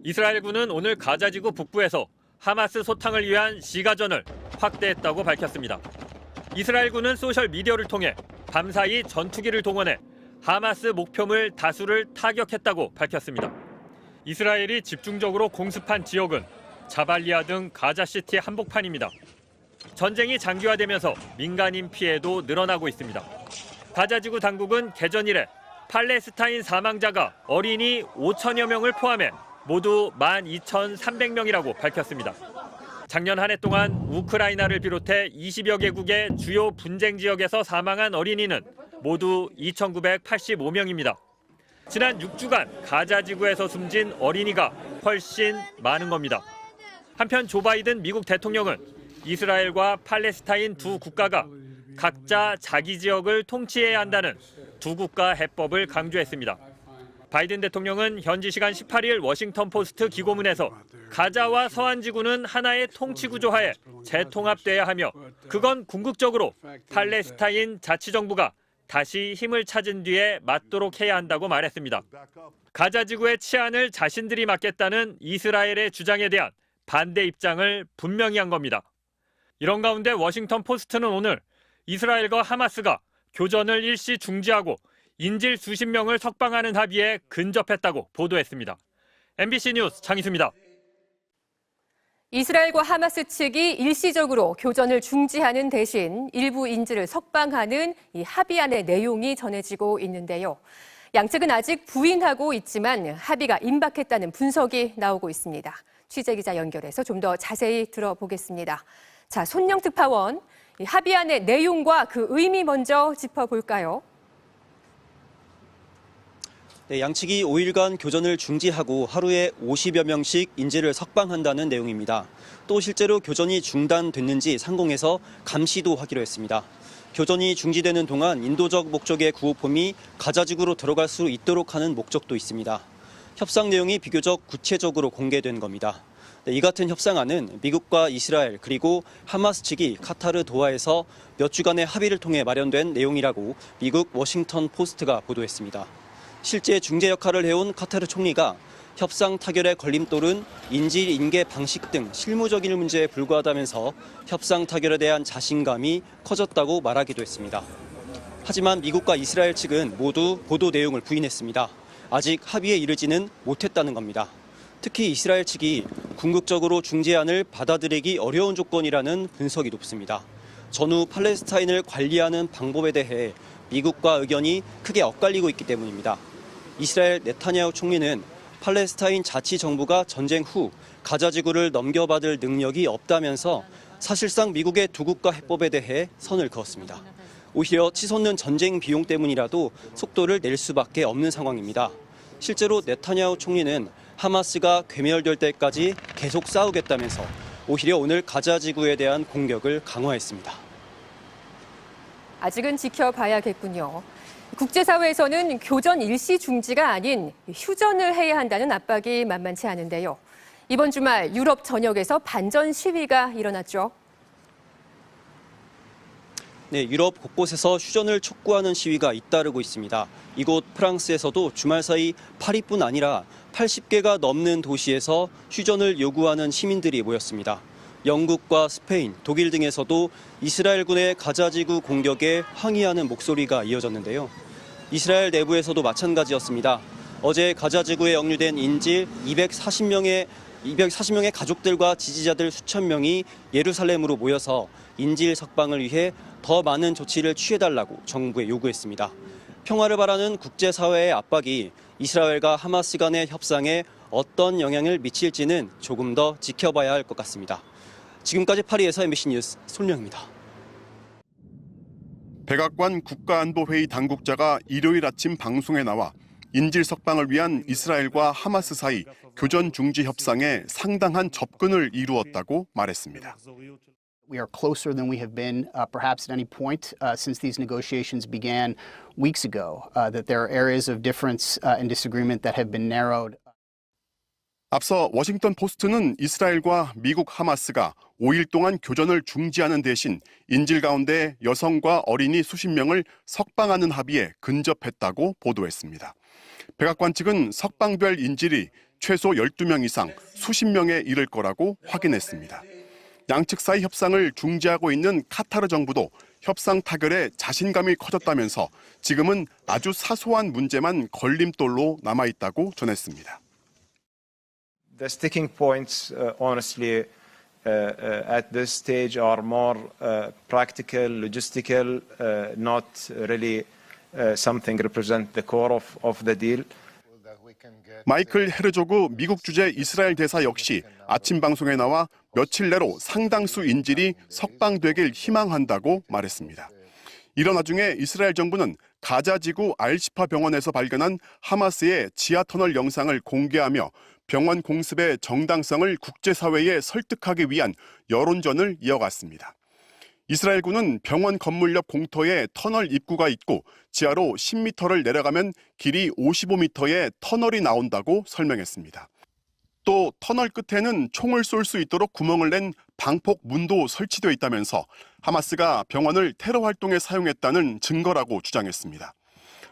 이스라엘군은 오늘 가자지구 북부에서 하마스 소탕을 위한 시가전을 확대했다고 밝혔습니다. 이스라엘군은 소셜미디어를 통해 밤사이 전투기를 동원해 하마스 목표물 다수를 타격했다고 밝혔습니다. 이스라엘이 집중적으로 공습한 지역은 자발리아 등 가자시티 한복판입니다. 전쟁이 장기화되면서 민간인 피해도 늘어나고 있습니다. 가자지구 당국은 개전 이래 팔레스타인 사망자가 어린이 5천여 명을 포함해 모두 12,300명이라고 밝혔습니다. 작년 한 해 동안 우크라이나를 비롯해 20여 개국의 주요 분쟁 지역에서 사망한 어린이는 모두 2,985명입니다. 지난 6주간 가자 지구에서 숨진 어린이가 훨씬 많은 겁니다. 한편 조 바이든 미국 대통령은 이스라엘과 팔레스타인 두 국가가 각자 자기 지역을 통치해야 한다는 두 국가 해법을 강조했습니다. 바이든 대통령은 현지 시간 18일 워싱턴 포스트 기고문에서 가자와 서한 지구는 하나의 통치 구조하에 재통합돼야 하며 그건 궁극적으로 팔레스타인 자치정부가 다시 힘을 찾은 뒤에 맞도록 해야 한다고 말했습니다. 가자 지구의 치안을 자신들이 맡겠다는 이스라엘의 주장에 대한 반대 입장을 분명히 한 겁니다. 이런 가운데 워싱턴 포스트는 오늘 이스라엘과 하마스가 교전을 일시 중지하고 인질 수십 명을 석방하는 합의에 근접했다고 보도했습니다. MBC 뉴스 장희수입니다. 이스라엘과 하마스 측이 일시적으로 교전을 중지하는 대신 일부 인질을 석방하는 이 합의안의 내용이 전해지고 있는데요. 양측은 아직 부인하고 있지만 합의가 임박했다는 분석이 나오고 있습니다. 취재기자 연결해서 좀 더 자세히 들어보겠습니다. 자, 손영 특파원, 이 합의안의 내용과 그 의미 먼저 짚어볼까요? 네, 양측이 5일간 교전을 중지하고 하루에 50여 명씩 인질을 석방한다는 내용입니다. 또 실제로 교전이 중단됐는지 상공에서 감시도 하기로 했습니다. 교전이 중지되는 동안 인도적 목적의 구호폼이 가자지구로 들어갈 수 있도록 하는 목적도 있습니다. 협상 내용이 비교적 구체적으로 공개된 겁니다. 네, 이 같은 협상안은 미국과 이스라엘 그리고 하마스 측이 카타르 도하에서 몇 주간의 합의를 통해 마련된 내용이라고 미국 워싱턴 포스트가 보도했습니다. 실제 중재 역할을 해온 카타르 총리가 협상 타결의 걸림돌은 인질 인계 방식 등 실무적인 문제에 불과하다면서 협상 타결에 대한 자신감이 커졌다고 말하기도 했습니다. 하지만 미국과 이스라엘 측은 모두 보도 내용을 부인했습니다. 아직 합의에 이르지는 못했다는 겁니다. 특히 이스라엘 측이 궁극적으로 중재안을 받아들이기 어려운 조건이라는 분석이 높습니다. 전후 팔레스타인을 관리하는 방법에 대해 미국과 의견이 크게 엇갈리고 있기 때문입니다. 이스라엘 네타냐후 총리는 팔레스타인 자치정부가 전쟁 후 가자지구를 넘겨받을 능력이 없다면서 사실상 미국의 두 국가 해법에 대해 선을 그었습니다. 오히려 치솟는 전쟁 비용 때문이라도 속도를 낼 수밖에 없는 상황입니다. 실제로 네타냐후 총리는 하마스가 괴멸될 때까지 계속 싸우겠다면서 오히려 오늘 가자지구에 대한 공격을 강화했습니다. 아직은 지켜봐야겠군요. 국제사회에서는 교전 일시 중지가 아닌 휴전을 해야 한다는 압박이 만만치 않은데요. 이번 주말 유럽 전역에서 반전 시위가 일어났죠. 네, 유럽 곳곳에서 휴전을 촉구하는 시위가 잇따르고 있습니다. 이곳 프랑스에서도 주말 사이 파리뿐 아니라 80개가 넘는 도시에서 휴전을 요구하는 시민들이 모였습니다. 영국과 스페인, 독일 등에서도 이스라엘군의 가자지구 공격에 항의하는 목소리가 이어졌는데요. 이스라엘 내부에서도 마찬가지였습니다. 어제 가자지구에 억류된 인질 240명의 가족들과 지지자들 수천 명이 예루살렘으로 모여서 인질 석방을 위해 더 많은 조치를 취해달라고 정부에 요구했습니다. 평화를 바라는 국제사회의 압박이 이스라엘과 하마스 간의 협상에 어떤 영향을 미칠지는 조금 더 지켜봐야 할 것 같습니다. 지금까지 파리에서 MBC 뉴스 손령입니다. 백악관 국가안보회의 당국자가 일요일 아침 방송에 나와 인질 석방을 위한 이스라엘과 하마스 사이 교전 중지 협상에 상당한 접근을 이루었다고 말했습니다. We are closer than we have been perhaps at any point since these negotiations began weeks ago, that there are areas of difference and disagreement that have been narrowed. 앞서 워싱턴 포스트는 이스라엘과 미국 하마스가 5일 동안 교전을 중지하는 대신 인질 가운데 여성과 어린이 수십 명을 석방하는 합의에 근접했다고 보도했습니다. 백악관 측은 석방될 인질이 최소 12명 이상 수십 명에 이를 거라고 확인했습니다. 양측 사이 협상을 중지하고 있는 카타르 정부도 협상 타결에 자신감이 커졌다면서 지금은 아주 사소한 문제만 걸림돌로 남아있다고 전했습니다. The sticking points, honestly, at this stage are more practical, logistical, not really something represent the core of the deal. 마이클 헤르조그 미국 주재 이스라엘 대사 역시 아침 방송에 나와 며칠 내로 상당수 인질이 석방되길 희망한다고 말했습니다. 이런 와중에 이스라엘 정부는 가자 지구 알시파 병원에서 발견한 하마스의 지하 터널 영상을 공개하며 병원 공습의 정당성을 국제사회에 설득하기 위한 여론전을 이어갔습니다. 이스라엘군은 병원 건물 옆 공터에 터널 입구가 있고 지하로 10m를 내려가면 길이 55m의 터널이 나온다고 설명했습니다. 또 터널 끝에는 총을 쏠 수 있도록 구멍을 낸 방폭 문도 설치되어 있다면서 하마스가 병원을 테러 활동에 사용했다는 증거라고 주장했습니다.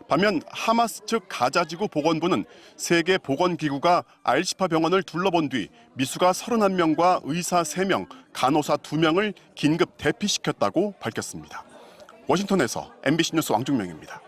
반면 하마스 측 가자지구 보건부는 세계보건기구가 알시파 병원을 둘러본 뒤 미수가 31명과 의사 3명, 간호사 2명을 긴급 대피시켰다고 밝혔습니다. 워싱턴에서 MBC 뉴스 왕중명입니다.